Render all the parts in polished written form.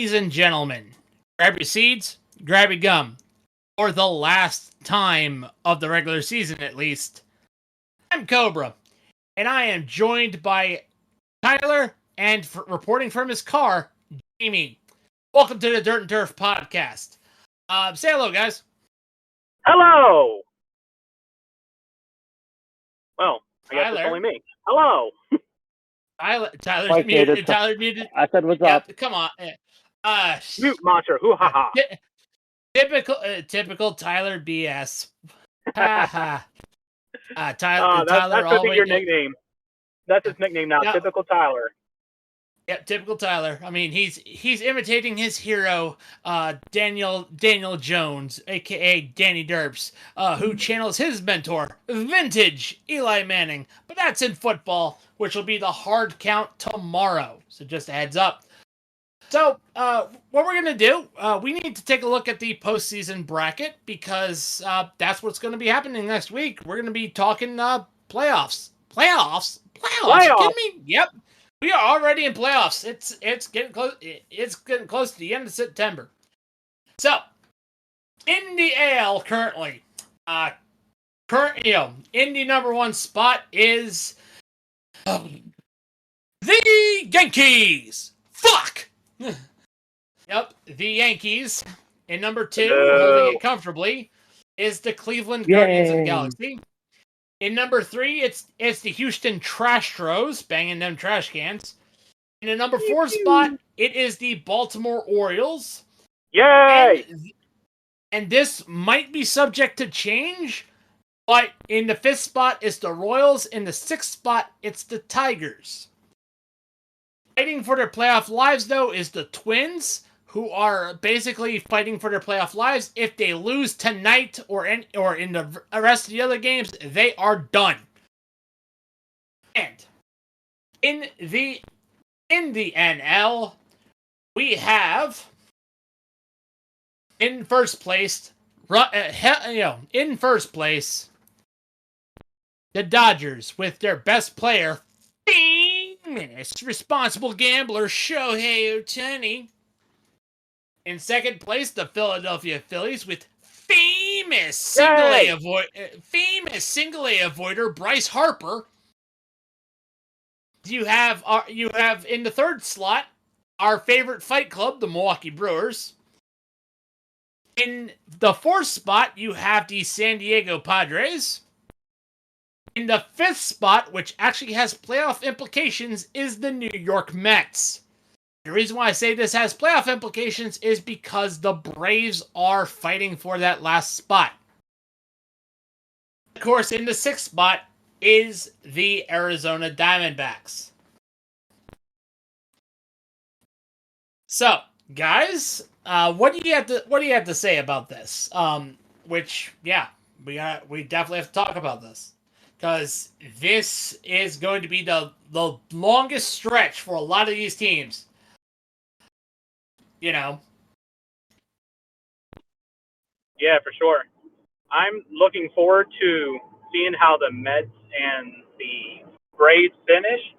Ladies and gentlemen, grab your seats, grab your gum. For the last time of the regular season, at least, I'm Cobra, and I am joined by Tyler and reporting from his car, Jayme. Welcome to the Dirt and Turf podcast. Say hello, guys. Hello! Well, I guess Tyler. it's only me. Hello! Tyler's muted. Tyler muted. I said, what's up? Come on. Mute monster. Hoo ha ha. Typical Tyler BS. Ha ha. Tyler. That's going to be your nickname. That's his nickname now. Yeah. Typical Tyler. Yep, typical Tyler. I mean, he's imitating his hero, Daniel Jones, aka Danny Derps, who channels his mentor, vintage Eli Manning. But that's in football, which will be the hard count tomorrow. So just a heads up. So, what we're gonna do? We need to take a look at the postseason bracket because that's what's going to be happening next week. We're going to be talking playoffs. Playoffs. You kidding me? Yep. We are already in playoffs. It's getting close. It's getting close to the end of September. So, in the AL currently, in the number one spot is the Yankees. Fuck. Yep, the Yankees. In number two, holding it comfortably, is the Cleveland Guardians of the Galaxy. In number three, it's the Houston Trastros, banging them trash cans. In the number 4 spot, it is the Baltimore Orioles. Yay! And this might be subject to change, but in the 5th spot, it's the Royals. In the 6th spot, it's the Tigers. Fighting for their playoff lives, though, is the Twins, who are basically fighting for their playoff lives. If they lose tonight or in the rest of the other games, they are done. And in the NL, we have in first place, the Dodgers with their best player, famous responsible gambler Shohei Ohtani. In second place, the Philadelphia Phillies with famous single A avoider Bryce Harper. You have in the 3rd slot our favorite fight club, the Milwaukee Brewers. In the 4th spot, you have the San Diego Padres. In the 5th spot, which actually has playoff implications, is the New York Mets. The reason why I say this has playoff implications is because the Braves are fighting for that last spot. Of course, in the 6th spot is the Arizona Diamondbacks. So, guys, what do you have to say about this? We definitely have to talk about this because this is going to be the longest stretch for a lot of these teams. Yeah, for sure. I'm looking forward to seeing how the Mets and the Braves finish.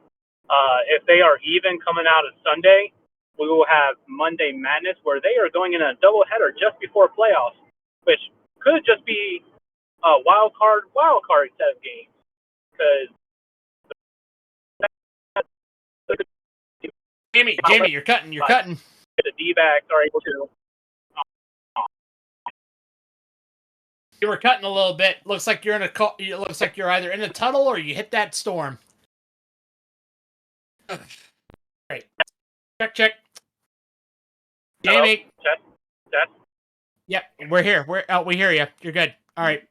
If they are even coming out of Sunday, we will have Monday Madness where they are going in a doubleheader just before playoffs, which could just be a wild card set of games. Because Jayme, you're cutting. The D-backs are able to. You were cutting a little bit. Looks like you're it looks like you're either in a tunnel or you hit that storm. Great. Check. Jayme. Test. Yep, we're here. We hear you. You're good. All right.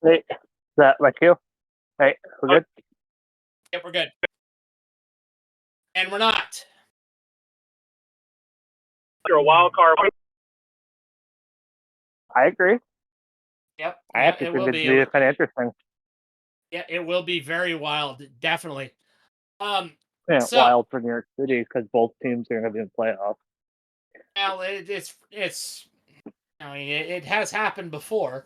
Hey, is that like you? Hey, we're good? Yep, we're good. And we're not. You're a wild card. I agree. Yep. I have to think it'd be kind of interesting. Yeah, it will be very wild, definitely. Wild for New York City because both teams are going to be in playoffs. Well, it has happened before.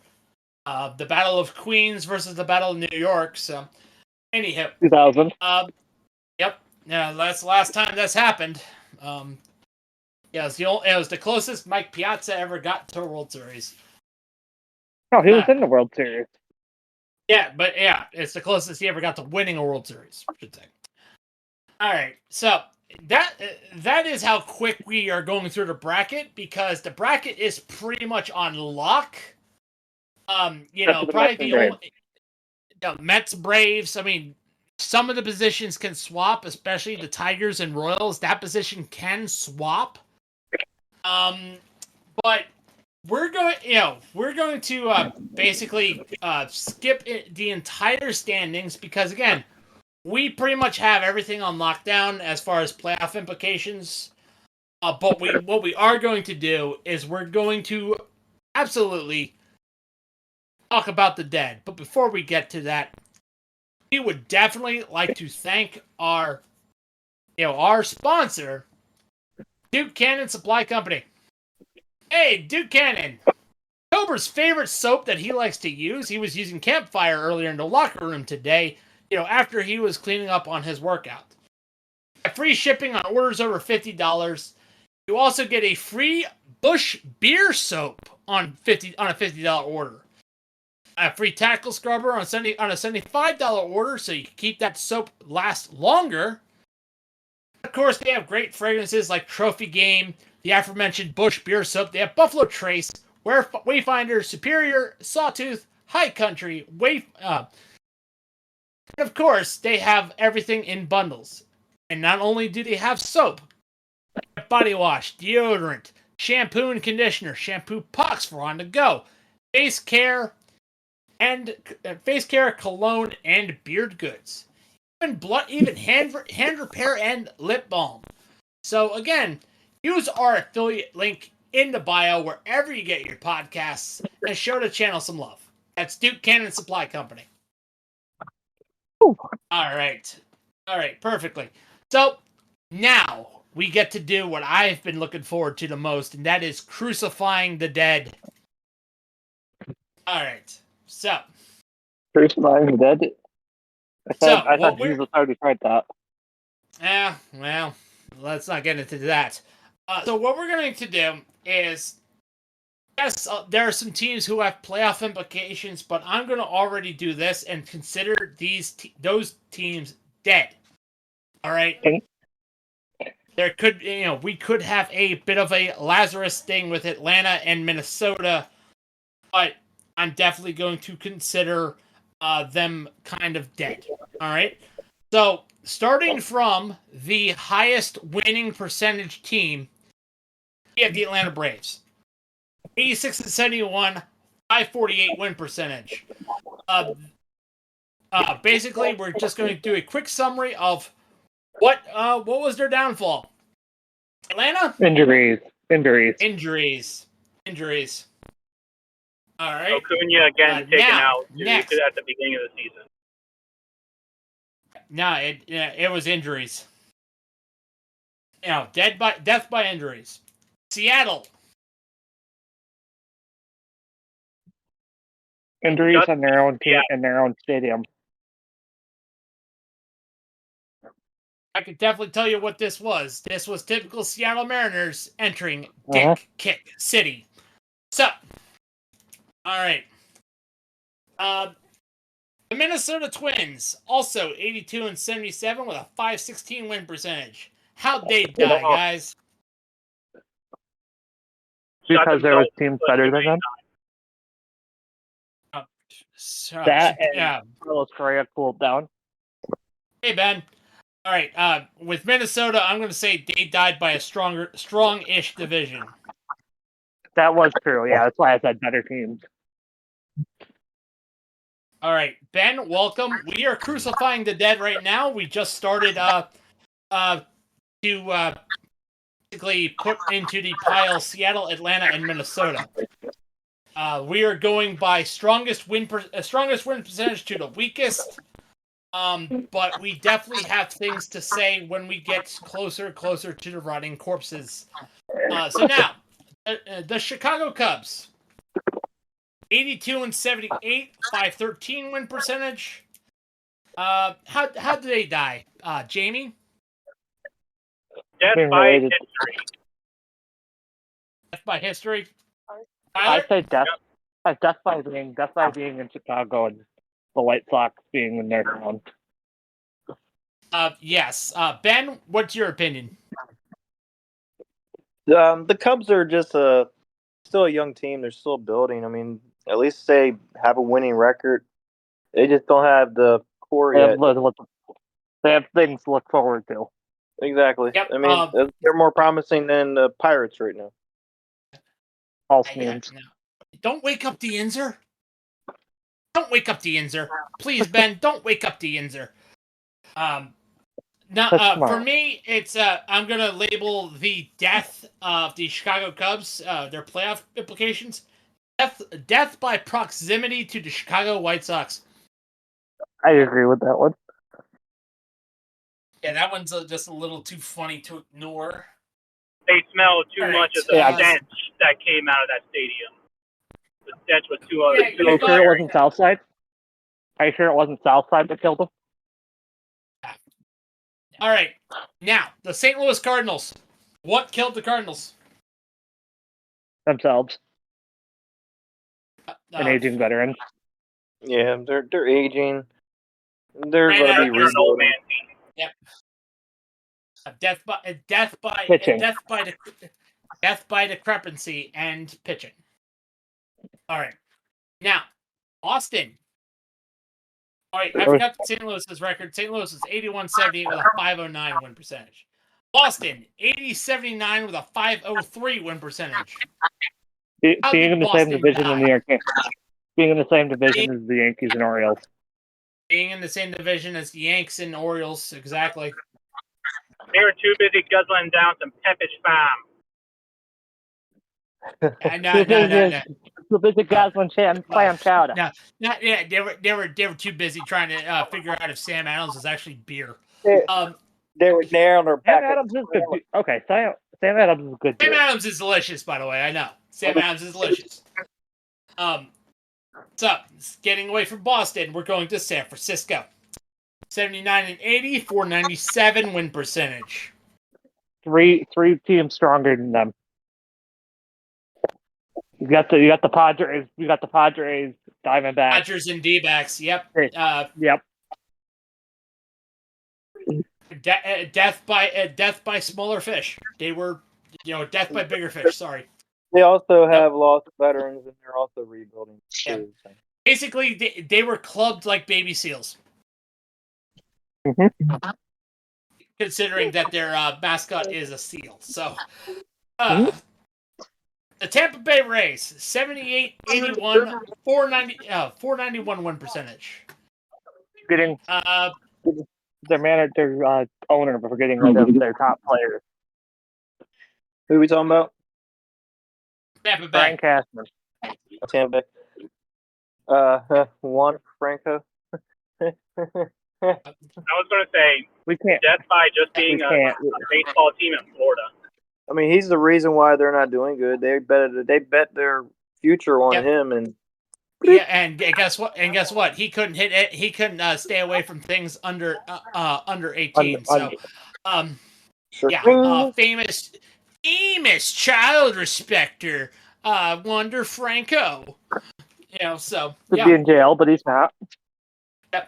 The Battle of Queens versus the Battle of New York. So, anyhow, 2000. Yep. Yeah, that's the last time that's happened. Yeah, it was the closest Mike Piazza ever got to a World Series. No, he was in the World Series. Yeah, but yeah, it's the closest he ever got to winning a World Series, I should say. All right, so that is how quick we are going through the bracket, because the bracket is pretty much on lock. Probably the only Mets, Braves. I mean, some of the positions can swap, especially the Tigers and Royals. That position can swap. But we're going to basically skip the entire standings, because again, we pretty much have everything on lockdown as far as playoff implications. But what we are going to do is we're going to absolutely talk about the dead. But before we get to that, we would definitely like to thank our sponsor, Duke Cannon Supply Company. Hey, Duke Cannon. Cobra's favorite soap that he likes to use. He was using Campfire earlier in the locker room today, after he was cleaning up on his workout. Free shipping on orders over $50. You also get a free Bush beer soap on a $50 order. A free tackle scrubber on a $75 order, so you can keep that soap last longer. Of course, they have great fragrances like Trophy Game, the aforementioned Bush beer soap. They have Buffalo Trace, Wayfinder, Superior, Sawtooth, High Country, and of course, they have everything in bundles. And not only do they have soap, body wash, deodorant, shampoo and conditioner, shampoo pucks for on the go, face care, cologne, and beard goods. Even hand repair and lip balm. So again, use our affiliate link in the bio wherever you get your podcasts and show the channel some love. That's Duke Cannon Supply Company. Ooh. All right, perfectly. So now we get to do what I've been looking forward to the most, and that is crucifying the dead. All right, so crucifying the dead. I thought Jesus already tried that. Well, let's not get into that. So what we're going to do is, yes, there are some teams who have playoff implications, but I'm going to already do this and consider those teams dead. All right. Okay. We could have a bit of a Lazarus thing with Atlanta and Minnesota, but I'm definitely going to consider them kind of dead. All right. So starting from the highest winning percentage team, we have the Atlanta Braves. 86-71, 548 win percentage. Basically, we're just going to do a quick summary of what was their downfall. Atlanta? Injuries. All right. Acuna again taken out next. at the beginning of the season. No, it was injuries. Death by injuries. Seattle. Injuries on their own team in their own stadium. I could definitely tell you what this was. This was typical Seattle Mariners entering Dick Kick City. So, all right. The Minnesota Twins, also 82-77 with a 516 win percentage. How'd they die, guys? Because there was teams better than them. Carlos Correa cooled down. Hey, Ben. All right. With Minnesota, I'm going to say they died by a strong-ish division. That was true. Yeah, that's why I said better teams. All right, Ben, welcome. We are crucifying the dead right now. We just started to basically put into the pile Seattle, Atlanta, and Minnesota. We are going by strongest win percentage to the weakest. But we definitely have things to say when we get closer to the rotting corpses. So now, the Chicago Cubs. 82-78, 513 win percentage. How did they die? Jamie? Death by injury. Death by history. I Tyler? say death by being in Chicago and the White Sox being in their town. Yes. Ben, what's your opinion? The Cubs are just still a young team. They're still building. I mean, at least they have a winning record. They just don't have the core They yet. have things to look forward to. Exactly. Yep, I mean, they're more promising than the Pirates right now. False names. No. Don't wake up the Inzer. Don't wake up the Inzer. Please, Ben, don't wake up the Inzer. For me, it's I'm gonna label the death of the Chicago Cubs, their playoff implications, death by proximity to the Chicago White Sox. I agree with that one. Yeah, that one's just a little too funny to ignore. They smell too much of the stench that came out of that stadium. The stench was too. Are you sure it wasn't Southside? Are you sure it wasn't Southside that killed him? All right, now the St. Louis Cardinals. What killed the Cardinals? Themselves. An aging veteran. Yeah, they're aging. They're going to be rebuilding. Yep. Death by decrepancy and pitching. All right. Now, Austin. All right, I forgot St. Louis's record. St. Louis is 81-78 with a 509 win percentage. Boston, 80-79 with a 503 win percentage. Being in the same division as the Yankees. Being in the same division as the Yankees and Orioles. Being in the same division as the Yanks and Orioles, exactly. They were too busy guzzling down some Peppish Farm. No. Too busy guzzling clam chowder. No, yeah, they were too busy trying to figure out if Sam Adams is actually beer. They were there on their back. Sam Adams is good. Okay, Sam Adams is good. Sam Adams is delicious, by the way. I know. Sam Adams is delicious. So, getting away from Boston, we're going to San Francisco. 79-80, 497 win percentage. Three teams stronger than them. You got the Padres. You got the Padres, Diamondbacks. Dodgers and D-backs. Yep. Yep. Death by smaller fish. They were, death by bigger fish. Sorry. They also have lost veterans, and they're also rebuilding. Yep. Basically, they were clubbed like baby seals. Mm-hmm. Considering that their mascot is a seal. So, the Tampa Bay Rays, 78-81, 491 win percentage. Getting their manager, owner, for getting rid of their top players. Who are we talking about? Tampa Bay. Brian Cashman. Tampa Bay. Juan Franco. I was going to say, we can't. Death by just being a baseball team in Florida. I mean, he's the reason why they're not doing good. They bet their future on him, and and guess what? He couldn't hit it. He couldn't stay away from things under 18. Famous child respecter, Wander Franco. Could be in jail, but he's not.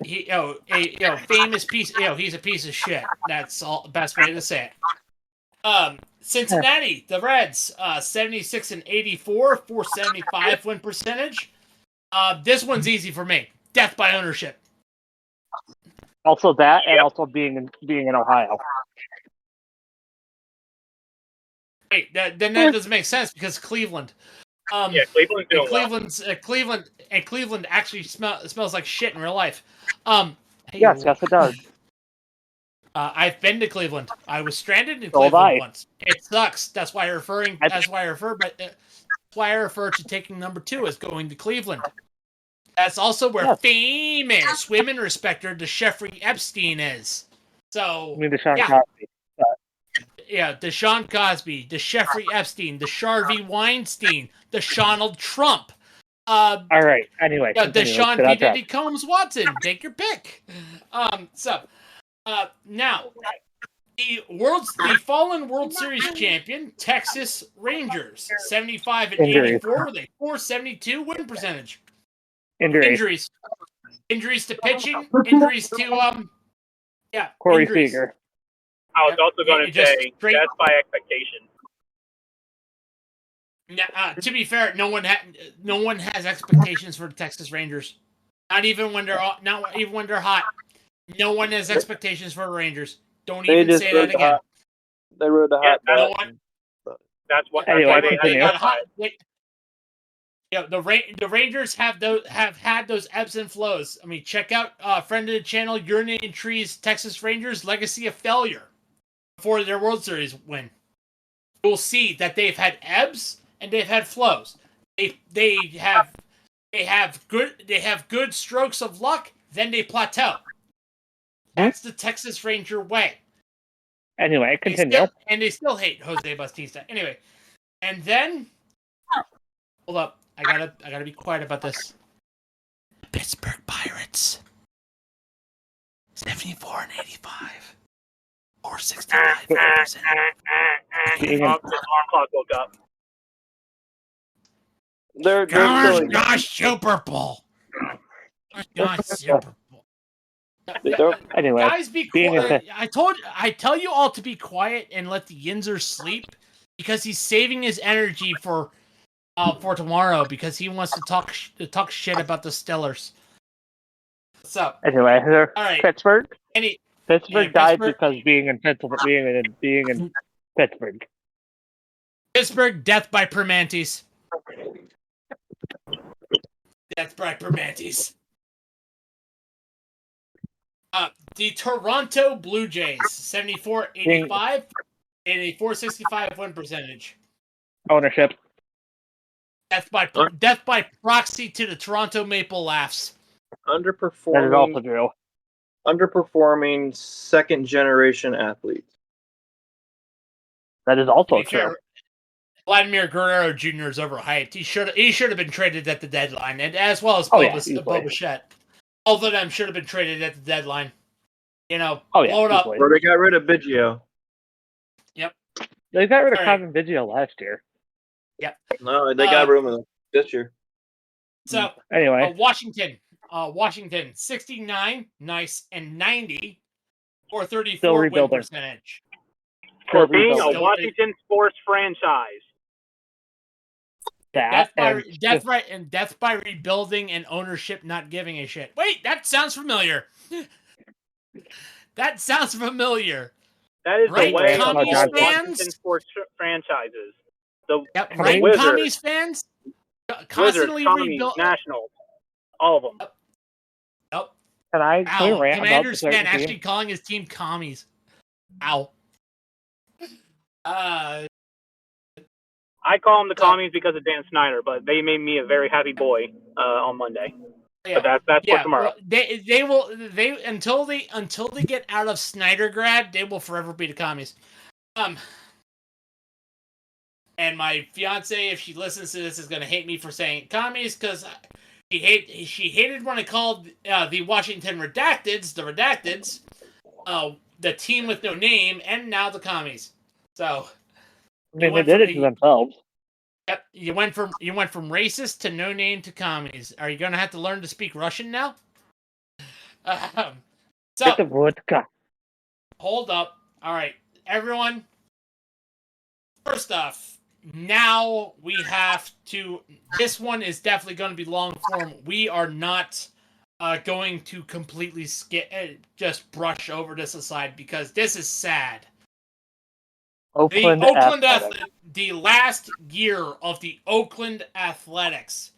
Yep, famous piece. He's a piece of shit. That's all. Best way to say it. Cincinnati, the Reds, 76-84, 475 win percentage. This one's easy for me. Death by ownership. Also that, and also being in Ohio. Wait, then that doesn't make sense because Cleveland. Cleveland's doing well. Cleveland actually smells like shit in real life. Yes, it does. I've been to Cleveland. I was stranded in Cleveland once. It sucks. That's why I refer to taking number 2 as going to Cleveland. That's also where famous women respecter the Jeffrey Epstein is. So, I mean, Cosby. Yeah, the Sean Cosby, the Jeffrey Epstein, the Harvey Weinstein, the Donald Trump. All right. Anyway, the Sean P. Diddy Combs Watson. Take your pick. Now, The fallen World Series champion, Texas Rangers, 75 and 84 with a 472 win percentage. Injuries to pitching, injuries to Corey injuries. Seager. I was also going to say that's by expectation. To be fair, no one has expectations for the Texas Rangers. Not even when they're hot. No one has expectations for the Rangers. Don't even say that again. They rode the hot. That's why they got hot. The Rangers have had those ebbs and flows. I mean, check out friend of the channel, Urinating Trees, Texas Rangers Legacy of Failure before their World Series win. You'll see that they've had ebbs and they've had flows. They have good strokes of luck, then they plateau. That's the Texas Ranger way. Anyway, continue. They still hate Jose Bautista. Anyway, and then hold up. I gotta be quiet about this. Pittsburgh Pirates. 74 and 85. Or 65%. The alarm clock woke up. They're Gosh, Super Bowl. Gosh, Super Bowl. Anyway, Guys, be quiet. I tell you all to be quiet and let the Yinzer sleep because he's saving his energy for tomorrow because he wants to talk shit about the Steelers. What's up? Anyway, All right. Pittsburgh. Pittsburgh Died because being in Pittsburgh. Pittsburgh, death by Permantes. Death by Permantes. The Toronto Blue Jays, 74-85 and a 465 win percentage. Ownership. Death by proxy to the Toronto Maple Leafs. Underperforming. That is also true. Underperforming second generation athletes. That is also true. Fair, Vladimir Guerrero Jr. is overhyped. He should have been traded at the deadline, and as well as Bo Bichette. Both of them should have been traded at the deadline. Blow it up. Or they got rid of Biggio. Yep. They got rid of Kevin Biggio last year. Yep. No, they got room in this year. So anyway, Washington, 69, nice, and 90, or 34 win percentage. For being a Washington sports franchise. Death by rebuilding and ownership not giving a shit. Wait, that sounds familiar. That sounds familiar. That is right, the way of Washington sports franchises. Right, Wizards, commies fans constantly rebuild. Nationals, all of them. Yep. Can we rant Commanders about fan actually calling his team commies. Ow. I call them the commies because of Dan Snyder, but they made me a very happy boy on Monday. Yeah. But that's for tomorrow. Well, until they get out of Snydergrad, they will forever be the commies. And my fiance, if she listens to this, is going to hate me for saying commies because she hated when I called the Washington Redacteds the team with no name, and now the commies. So they did it to themselves. Yep, you went from racist to no name to commies. Are you going to have to learn to speak Russian now? Get the vodka. Hold up. All right, everyone. First off, now we have to. This one is definitely going to be long form. We are not going to completely just brush over this aside because this is sad. The last year of the Oakland Athletics,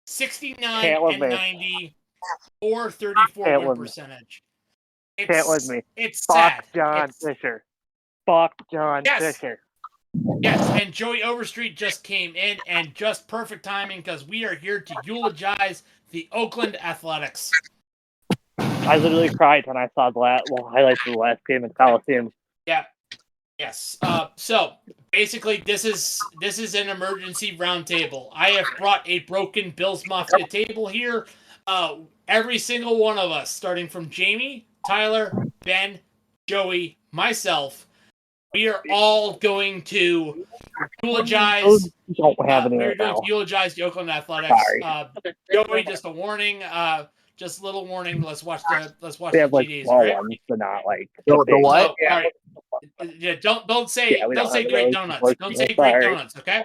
69 and 90, 434 win percentage. Can't with me. It's sad. Fuck John Fisher. Yes, and Joey Overstreet just came in, and just perfect timing because we are here to eulogize the Oakland Athletics. I literally cried when I saw the highlights of the last game in Coliseum. Yeah. Yes. So basically, this is an emergency roundtable. I have brought a broken Bills Mafia table here. Every single one of us, starting from Jamie, Tyler, Ben, Joey, myself, we are all going to eulogize. Don't have any We're right going now. to eulogize the Oakland Athletics. Sorry. Joey, just a warning. Just a little warning. Let's watch the They have like GDs. small All right. ones, but not like The big what? So, all right. Yeah, don't say Yeah, we don't have great those, donuts. Don't say unfortunately. great Sorry. donuts. Okay.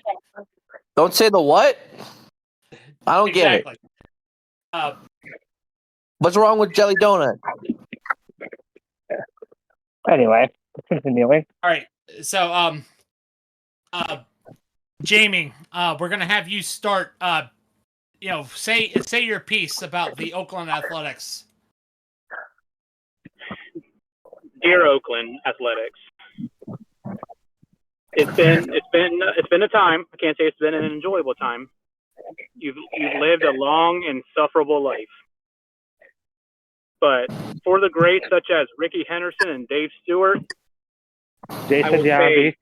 Don't say the what? I don't get it. Exactly. What's wrong with jelly donut? Anyway, continuing. All right. So Jayme, we're gonna have you start. Say your piece about the Oakland Athletics. Dear Oakland Athletics, it's been a time. I can't say it's been an enjoyable time. You've lived a long and sufferable life. But for the greats such as Ricky Henderson and Dave Stewart, Jason Giambi.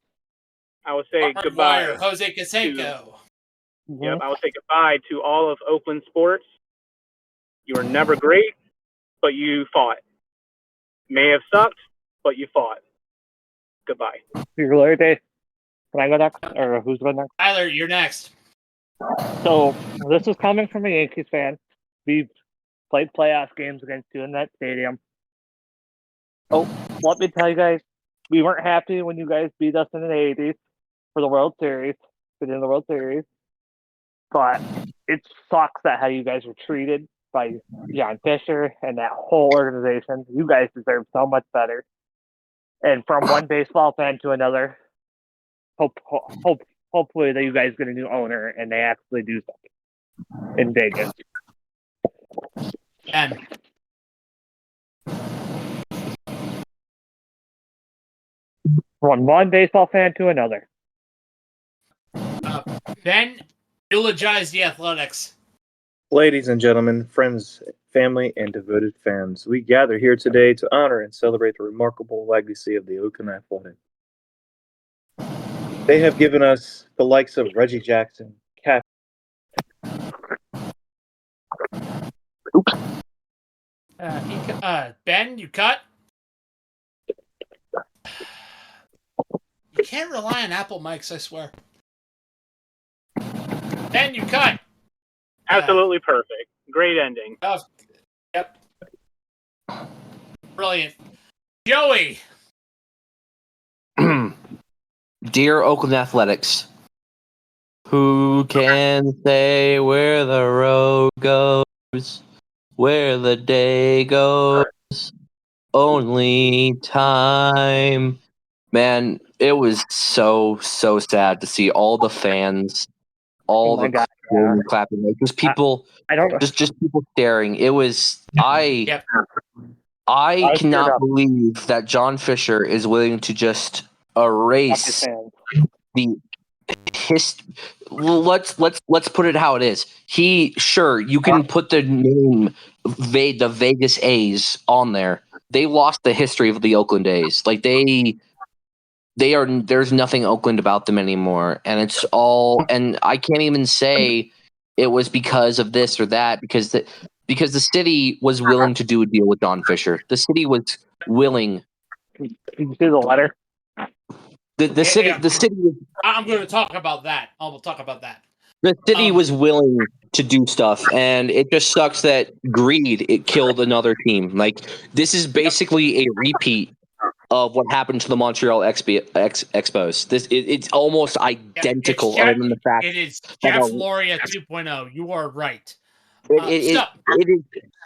I would say Mark goodbye. Dwyer, Jose Canseco. Yep, I would say goodbye to all of Oakland sports. You were never great, but you fought. May have sucked, but you fought. Goodbye. Your lawyer day. Can I go next? Or who's going next? Tyler, you're next. So this is coming from a Yankees fan. We've played playoff games against you in that stadium. Oh, let me tell you guys, we weren't happy when you guys beat us in the 80s for the World Series, in the World Series. But it sucks that how you guys were treated by John Fisher and that whole organization. You guys deserve so much better. And from one baseball fan to another, hopefully that you guys get a new owner and they actually do something in Vegas. Ben. From one baseball fan to another. Ben, eulogize the Athletics. Ladies and gentlemen, friends, family, and devoted fans, we gather here today to honor and celebrate the remarkable legacy of the Oakland Athletics. They have given us the likes of Reggie Jackson, Cap. Ben, you cut. You can't rely on Apple mics, I swear. Ben, you cut. Absolutely perfect. Great ending. Yep. Brilliant. Joey. Dear Oakland Athletics, who can say where the road goes, where the day goes? Only time. Man, it was so sad to see all the fans, all the clapping, like just people, just people staring. It was I cannot believe that John Fisher is willing to just erase the let's put it how it is. You can put the name the Vegas A's on there. They lost the history of the Oakland A's. Like there's nothing Oakland about them anymore, and it's all. And I can't even say it was because of this or that because the city was willing to do a deal with John Fisher. The city was willing. Did you see the letter? The city. I'm going to talk about that. I will talk about that. The city was willing to do stuff, and it just sucks that it killed another team. Like this is basically a repeat of what happened to the Montreal Expos. It's almost identical, other than the fact it is Jeff Loria 2.0. You are right. It is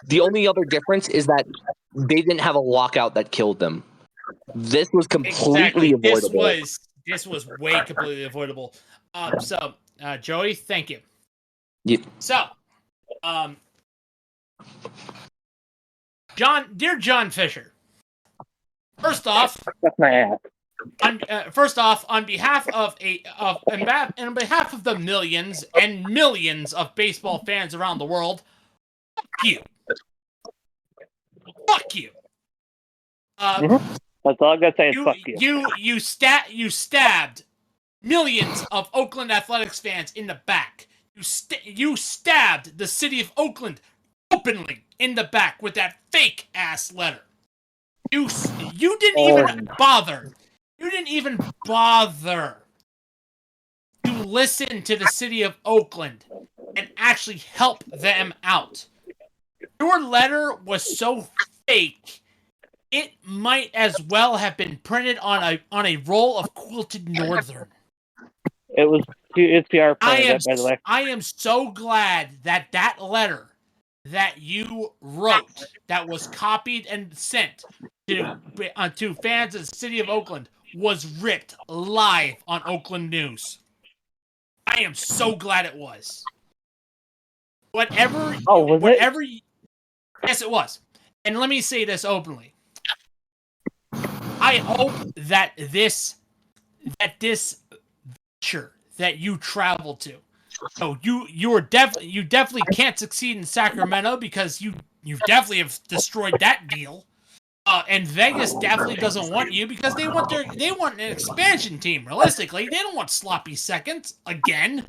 the only other difference is that they didn't have a lockout that killed them. This was completely avoidable. This was way completely avoidable. Joey, thank you. Yeah. So, dear John Fisher. First off, on behalf of the millions and millions of baseball fans around the world, fuck you. Fuck you. That's all I gotta say is fuck you. You stabbed millions of Oakland Athletics fans in the back. You stabbed the city of Oakland openly in the back with that fake ass letter. You didn't even bother. You didn't even bother to listen to the city of Oakland and actually help them out. Your letter was so fake, it might as well have been printed on a roll of quilted Northern. It's PR printed, by the way. I am so glad that letter that you wrote, that was copied and sent to fans of the city of Oakland, was ripped live on Oakland News. I am so glad it was. Whatever. Yes, it was. And let me say this openly. I hope that this venture that you travel to, you definitely can't succeed in Sacramento because you definitely have destroyed that deal. And Vegas definitely doesn't want you because they want an expansion team. Realistically, they don't want sloppy seconds again.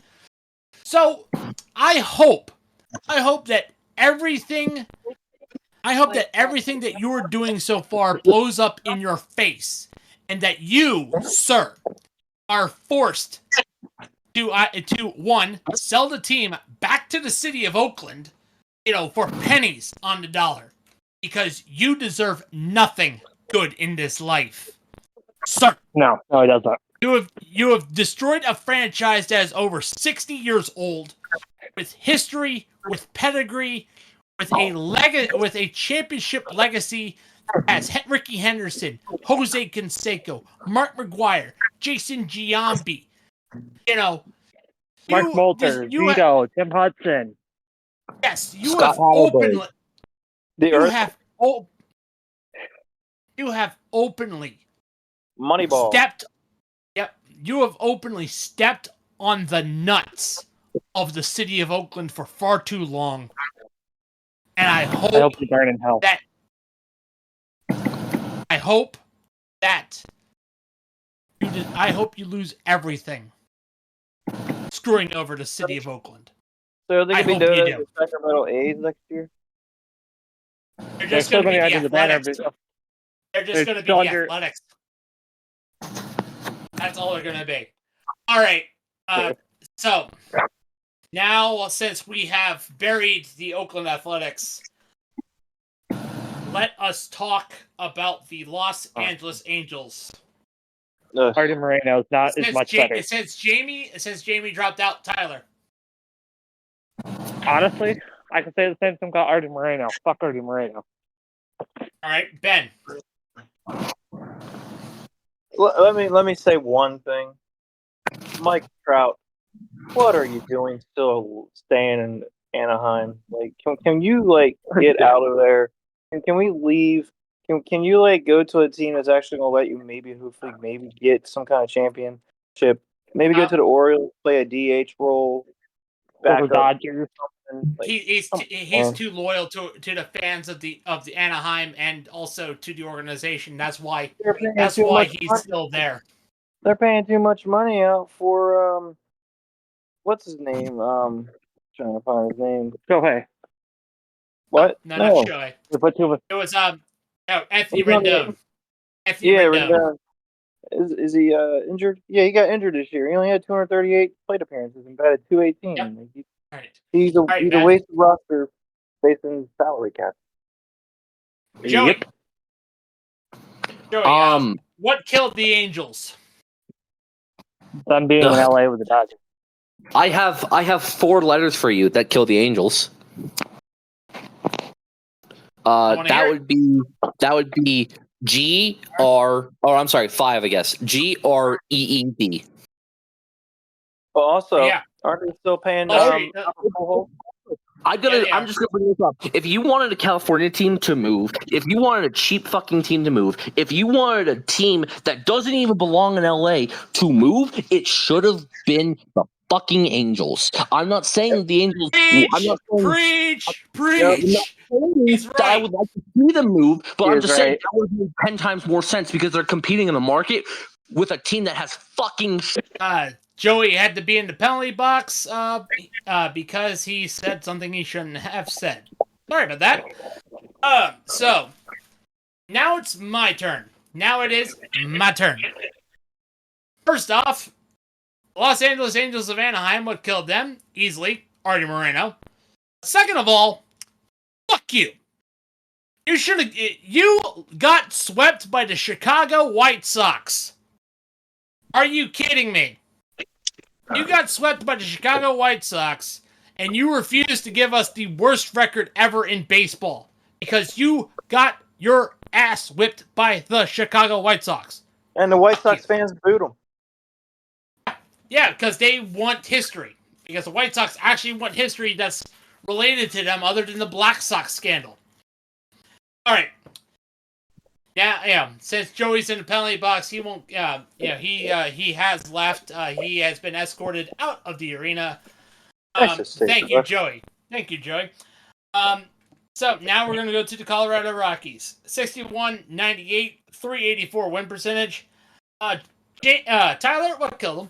So I hope that everything that you're doing so far blows up in your face, and that you, sir, are forced to one, sell the team back to the city of Oakland, for pennies on the dollar, because you deserve nothing good in this life, sir. No, it doesn't. You have destroyed a franchise that is over 60 years old, with history, with pedigree, with a championship legacy, as Ricky Henderson, Jose Canseco, Mark McGuire, Jason Giambi. Mark Moulter, Vito, Tim Hudson. Yes, you Scott have openly. You have openly Moneyball. You have openly stepped on the nuts of the city of Oakland for far too long. And I hope you burn in hell. I hope you lose everything screwing over the city of Oakland. So are they going to be doing the Sacramento A's next year? They're just going to be the Athletics. They're just going to be the Athletics. That's all they're going to be. All right. So now, since we have buried the Oakland Athletics, let us talk about the Los Angeles Angels. Artie Moreno is not as much better. It says Jayme dropped out. Tyler. Honestly, I can say the same thing about Artie Moreno. Fuck Artie Moreno. All right, Ben. Let me say one thing. Mike Trout, what are you doing still staying in Anaheim? Like, can you get out of there? Can we leave? Can you go to a team that's actually gonna let you maybe get some kind of championship? Maybe go to the Orioles, play a DH role. Over Dodgers. He's too loyal to the fans of the Anaheim and also to the organization. That's why he's still there. They're paying too much money out for what's his name? Trying to find his name. Shohei. What? No, not Shohei. It was Anthony Rendon. Rendon. Is he injured? Yeah, he got injured this year. He only had 238 plate appearances and batted .218. Yep. He's a waste of roster based on salary cap. Joey. Joey, what killed the Angels? Them being in LA with the Dodgers. I have 4 letters for you that kill the Angels. That would be I'm sorry, 5, I guess. GREED. But also, aren't they still paying? I'm just gonna bring this up. If you wanted a California team to move, if you wanted a cheap fucking team to move, if you wanted a team that doesn't even belong in LA to move, it should have been the fucking Angels. I'm not saying the Angels. Preach. He's right. I would like to see them move, but I'm just saying that would make 10 times more sense because they're competing in the market with a team that has fucking. Joey had to be in the penalty box because he said something he shouldn't have said. Sorry about that. So now it's my turn. now it is my turn. First off, Los Angeles Angels of Anaheim, what killed them? Easily, Artie Moreno. Second of all, fuck you. You got swept by the Chicago White Sox. Are you kidding me? You got swept by the Chicago White Sox, and you refused to give us the worst record ever in baseball because you got your ass whipped by the Chicago White Sox. And the White Sox fans booed them. Yeah, because they want history. Because the White Sox actually want history that's related to them other than the Black Sox scandal. All right. Yeah. Since Joey's in the penalty box, he won't. He has left. He has been escorted out of the arena. Thank you, Joey. So now we're gonna go to the Colorado Rockies. 61-98, 384 win percentage. Tyler, what killed him?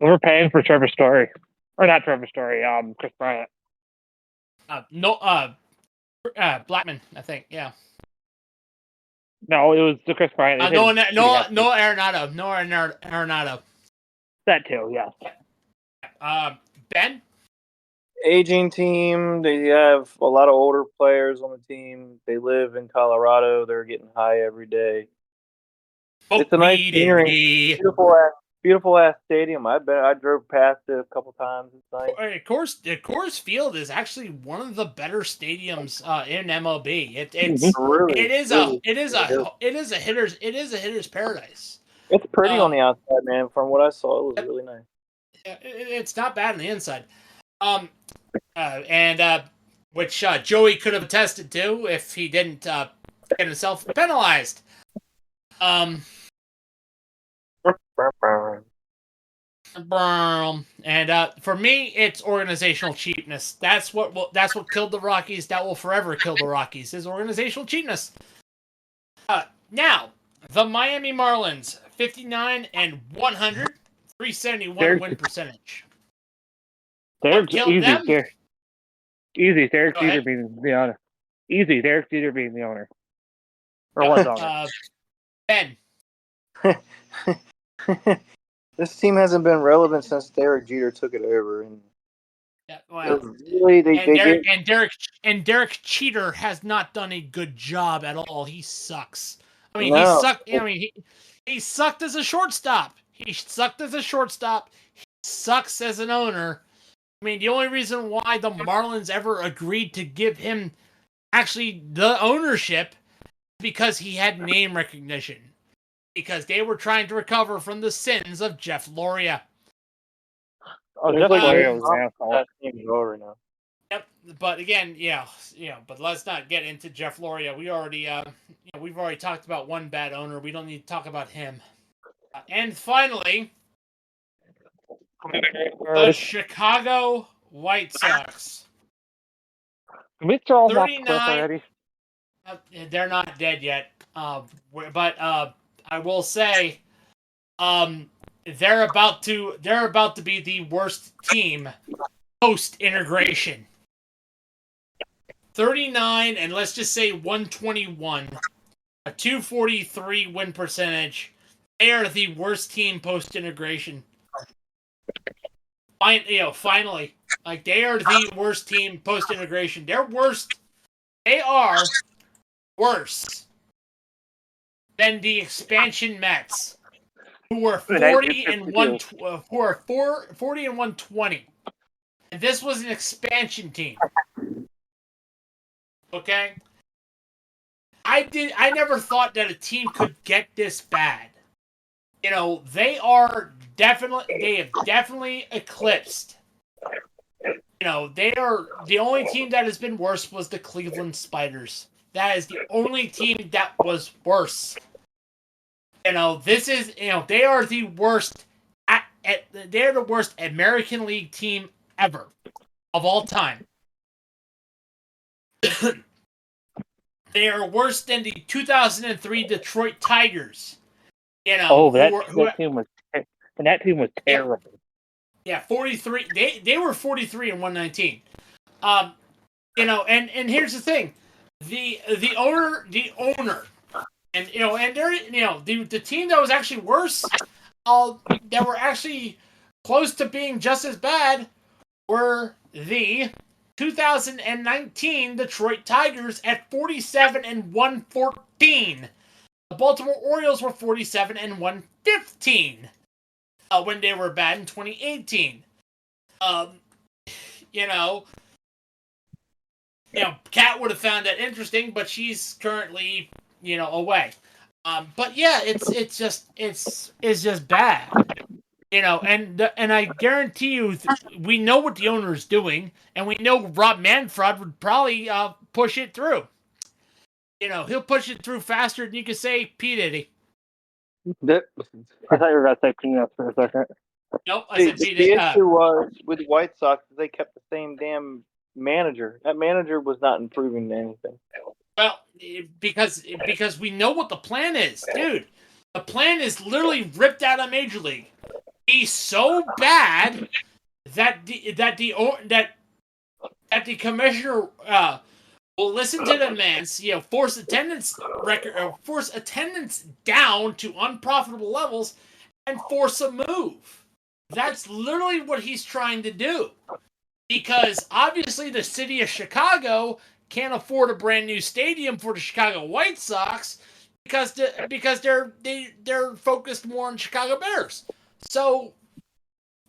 We're paying for Trevor Story, or not Trevor Story. Chris Bryant. Blackman, I think. Yeah. No, it was the Chris Bryant. No Arenado. That too, yeah. Ben? Aging team. They have a lot of older players on the team. They live in Colorado. They're getting high every day. It's a nice scenery. Beautiful ass stadium. I drove past it a couple times. It's nice. Coors Field is actually one of the better stadiums in MLB. It is a hitter's paradise. It's pretty on the outside, man. From what I saw, it was really nice. It's not bad on the inside. Which Joey could have attested to if he didn't get himself penalized. And for me, it's organizational cheapness. That's what killed the Rockies. That will forever kill the Rockies. Is organizational cheapness. Now the Miami Marlins, 59-100, 371 win percentage. Derek Jeter being the owner. Easy, Derek Jeter being the owner. Or was owner. Ben. This team hasn't been relevant since Derek Jeter took it over, and Derek Jeter has not done a good job at all. He sucks. I mean, he sucked as a shortstop. He sucked as an owner. I mean, the only reason why the Marlins ever agreed to give him actually the ownership is because he had name recognition. Because they were trying to recover from the sins of Jeff Loria. Oh, Jeff Loria was an asshole. Over now. Yep, but again, but let's not get into Jeff Loria. We already, we've already talked about one bad owner. We don't need to talk about him. And finally, the Chicago White Sox. Can we throw them off the cliff already? They're not dead yet. But I will say, they're about to be the worst team post integration. 39 and let's just say 121, a 243 win percentage. They are the worst team post integration. Finally, like they are the worst team post integration. They're worst. They are worse than the expansion Mets, who were 40 and 120. And this was an expansion team. Okay? I never thought that a team could get this bad. They have definitely eclipsed. They are the only team that has been worse was the Cleveland Spiders. That is the only team that was worse. This is, they are the worst they're the worst American League team ever of all time. They are worse than the 2003 Detroit Tigers. That team was terrible. Yeah, 43. They were 43 and 119. And here's the thing. The owner, And they're the team that was actually worse, that were actually close to being just as bad, were the 2019 Detroit Tigers at 47-114. The Baltimore Orioles were 47-115 when they were bad in 2018. Kat would have found that interesting, but she's currently away. But yeah, it's just bad. And I guarantee you, we know what the owner is doing, and we know Rob Manfred would probably push it through. He'll push it through faster than you can say P. Diddy. I thought you were about to say peanuts for a second. Nope, I said P. The Diddy. issue was with the White Sox, they kept the same damn manager. That manager was not improving anything. Well, because we know what the plan is, dude. The plan is literally ripped out of Major League. He's so bad that the commissioner will listen to the demands, force attendance down to unprofitable levels, and force a move. That's literally what he's trying to do. Because obviously the city of Chicago can't afford a brand new stadium for the Chicago White Sox because they're focused more on Chicago Bears. So,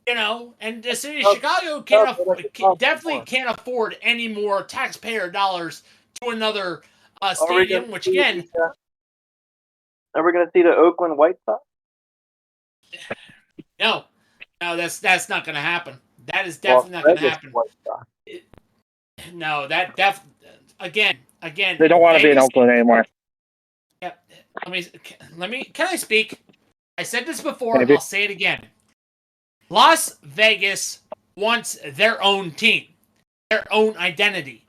and the city of Chicago definitely can't afford any more taxpayer dollars to another stadium. Which again, are we going to see the Oakland White Sox? No, that's not going to happen. That is definitely not going to happen. No, again. They don't want to be in Oakland anymore. Yeah, can I speak? I said this before, Maybe. I'll say it again. Las Vegas wants their own team, their own identity.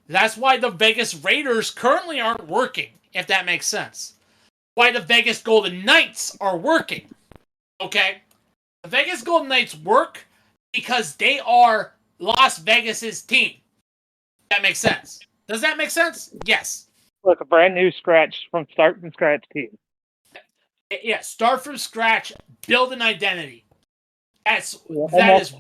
That's why the Vegas Raiders currently aren't working, if that makes sense. Why the Vegas Golden Knights are working. Okay? The Vegas Golden Knights work because they are Las Vegas's team. That makes sense. Does that make sense? Yes. Look, a brand new start from scratch team. Yeah, start from scratch, build an identity. That's what Las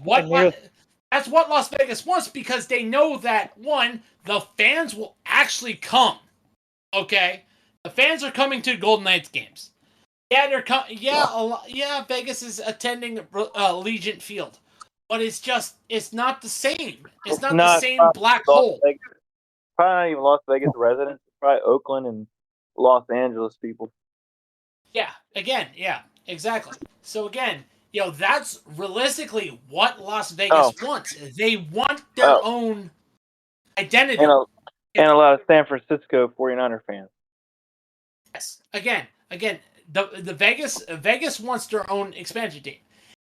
Vegas wants, because they know that, one, the fans will actually come. Okay? The fans are coming to Golden Knights games. Yeah, they're coming. Yeah, Vegas is attending Allegiant Field, but it's not the same. It's not the same black hole. Vegas. Probably not even Las Vegas residents. Probably Oakland and Los Angeles people. Yeah, exactly. So again, that's realistically what Las Vegas wants. They want their own identity. And a lot of San Francisco 49er fans. Yes. Again, the Vegas wants their own expansion team.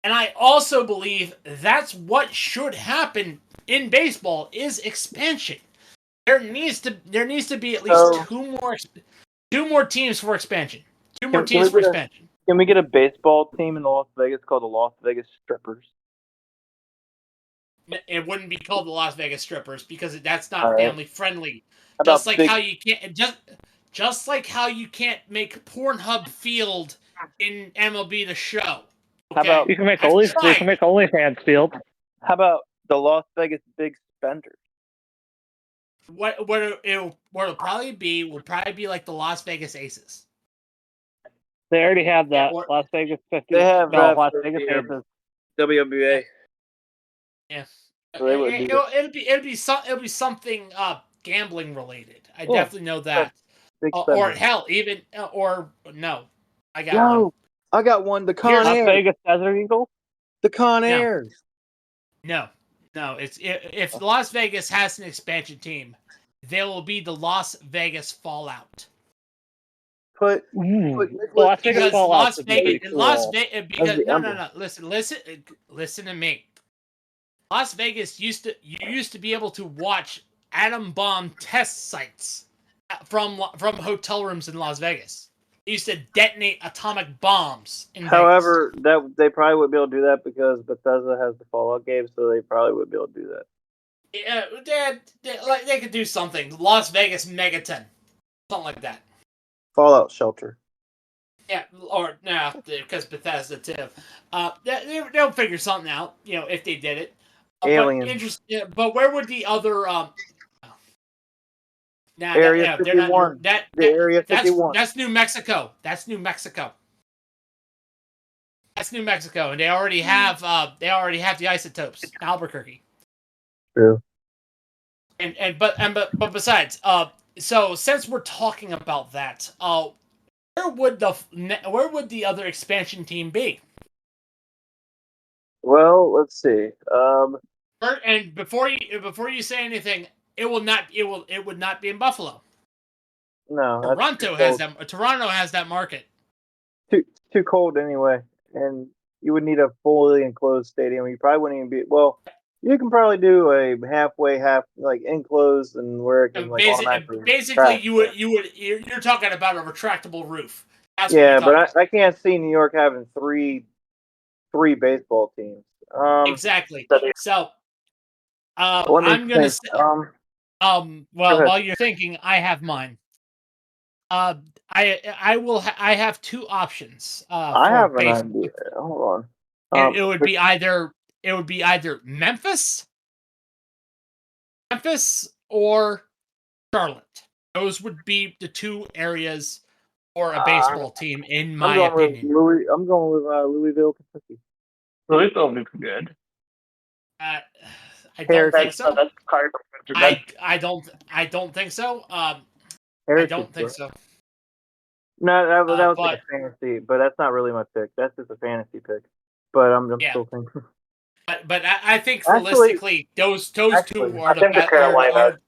And I also believe that's what should happen in baseball is expansion. There needs to be at least two more teams for expansion. Can we get a baseball team in Las Vegas called the Las Vegas Strippers? It wouldn't be called the Las Vegas Strippers because that's not family friendly. Just like how you can't make Pornhub Field in MLB The Show. Okay? How about you can make OnlyFans Field? How about the Las Vegas Big Spenders? What it'll probably be like the Las Vegas Aces. They already have that. Las Vegas 50. They have Las Vegas Aces. WWA. Yeah. So it'll be something gambling related. I definitely know that. Or hell, even no. I got one. The Con Air. Las Vegas Desert Eagle. The Con Air. No. If Las Vegas has an expansion team, there will be the Las Vegas Fallout. Las Vegas Fallout. Listen to me. Las Vegas used to be able to watch atom bomb test sites from hotel rooms in Las Vegas. They used to detonate atomic bombs in However, Vegas. They probably wouldn't be able to do that because Bethesda has the Fallout game, so they probably wouldn't be able to do that. Yeah, they could do something. Las Vegas Megaton. Something like that. Fallout Shelter. Yeah, or no, because Bethesda too. They'll figure something out, if they did it. Alien. But where would the other Area 51. Area 51. That's New Mexico. That's New Mexico. That's New Mexico, and they already have the isotopes in Albuquerque. True. But besides, so since we're talking about that, where would the other expansion team be? Well, let's see. And before you say anything, it would not be in Buffalo. No, Toronto has that market. Too cold anyway, and you would need a fully enclosed stadium. You probably wouldn't even be well. You can probably do a half like enclosed and where it can automatically. Basically, you're talking about a retractable roof. But I can't see New York having three baseball teams. Exactly. So, I'm gonna say. While you're thinking, I have mine. I have two options. I have an idea. Hold on. It would be either Memphis or Charlotte. Those would be the two areas for a baseball team, in my opinion. I'm going with Louisville, Kentucky. Louisville would be good. I don't think so. I don't think so. I don't think so. No, that was like a fantasy, but that's not really my pick. That's just a fantasy pick. But I'm still thinking. But I think realistically, those two are the Carolina.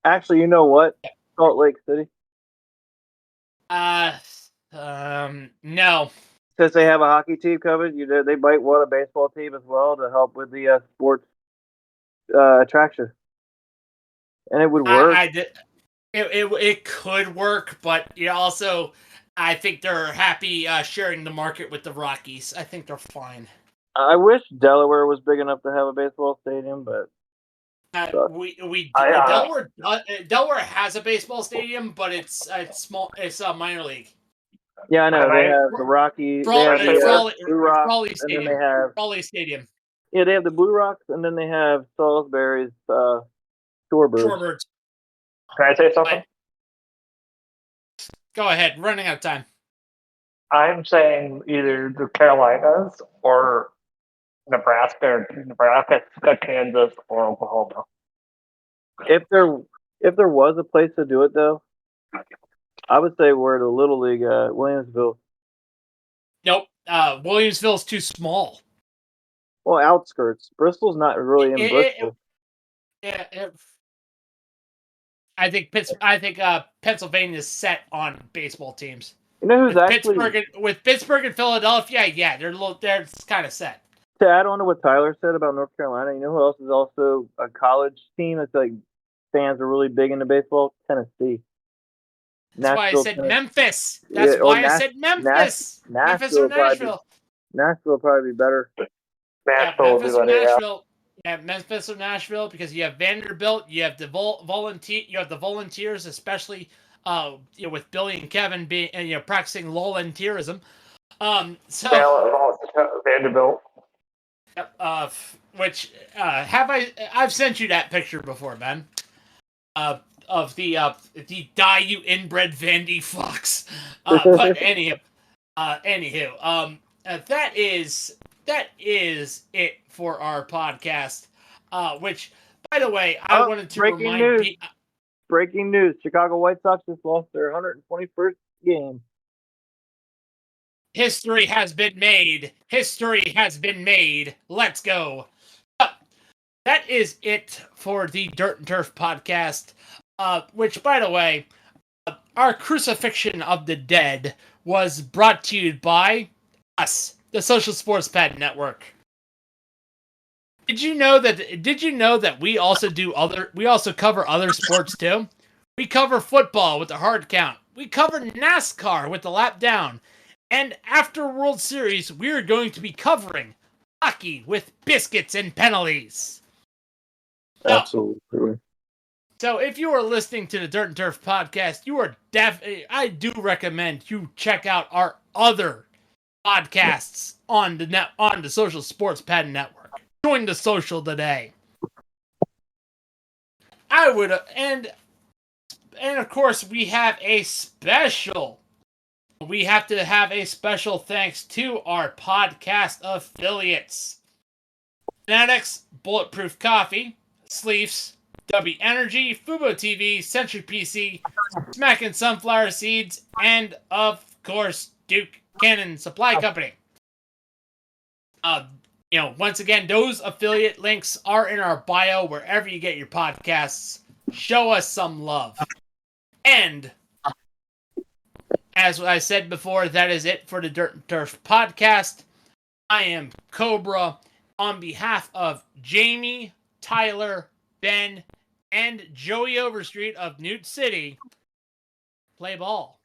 Actually, you know what? Salt Lake City. No. Since they have a hockey team covered, they might want a baseball team as well to help with the sports attraction, and it would work. It could work, but also, I think they're happy sharing the market with the Rockies. I think they're fine. I wish Delaware was big enough to have a baseball stadium, but Delaware has a baseball stadium, but it's small. It's a minor league. Yeah, I know. They have the Rockies. They have the Blue Rocks, and then they have Raleigh Stadium. Yeah, they have the Blue Rocks, and then they have Salisbury's Shorebirds. Can I say something? Go ahead. Running out of time. I'm saying either the Carolinas or Nebraska, Kansas, or Oklahoma. If there was a place to do it, though, I would say we're the Little League, Williamsville. Nope. Williamsville's too small. Well, outskirts. Bristol's not really in Bristol. I think Pennsylvania's set on baseball teams. You know who's with Pittsburgh and Philadelphia? Yeah, they're kind of set. To add on to what Tyler said about North Carolina, you know who else is also a college team that's like fans are really big into baseball? Tennessee. That's why I said Memphis. That's why I said Memphis. Memphis or Nashville. Nashville would probably be better. Memphis or Nashville. Yeah, Memphis or Nashville, because you have Vanderbilt, you have the Volunteers, especially with Billy and Kevin being practicing volunteerism. Vanderbilt. Which I've sent you that picture before, Ben. Of the die you inbred Vandy Fox. But anywho, that is it for our podcast. Which, by the way, I wanted to remind people. Breaking news: Chicago White Sox just lost their 121st game. History has been made. History has been made. Let's go. That is it for the Dirt and Turf podcast. Which, by the way, our crucifixion of the dead was brought to you by us, the Social Sports Pad Network. Did you know that we also cover other sports too? We cover football with the hard count. We cover NASCAR with the lap down. And after World Series, we're going to be covering hockey with biscuits and penalties. Absolutely. So if you are listening to the Dirt and Turf podcast, I do recommend you check out our other podcasts on the Social Sports Pad Network. Join the social today. And of course we have a special. We have to have a special thanks to our podcast affiliates: Fanatics, Bulletproof Coffee, Sleeves, W Energy, Fubo TV, Century PC, Smackin' Sunflower Seeds, and of course Duke Cannon Supply Company. Once again, those affiliate links are in our bio wherever you get your podcasts. Show us some love. And as I said before, that is it for the Dirt and Turf podcast. I am Cobra. On behalf of Jamie, Tylor, Ben, and Joey Overstreet of Noot City, play ball.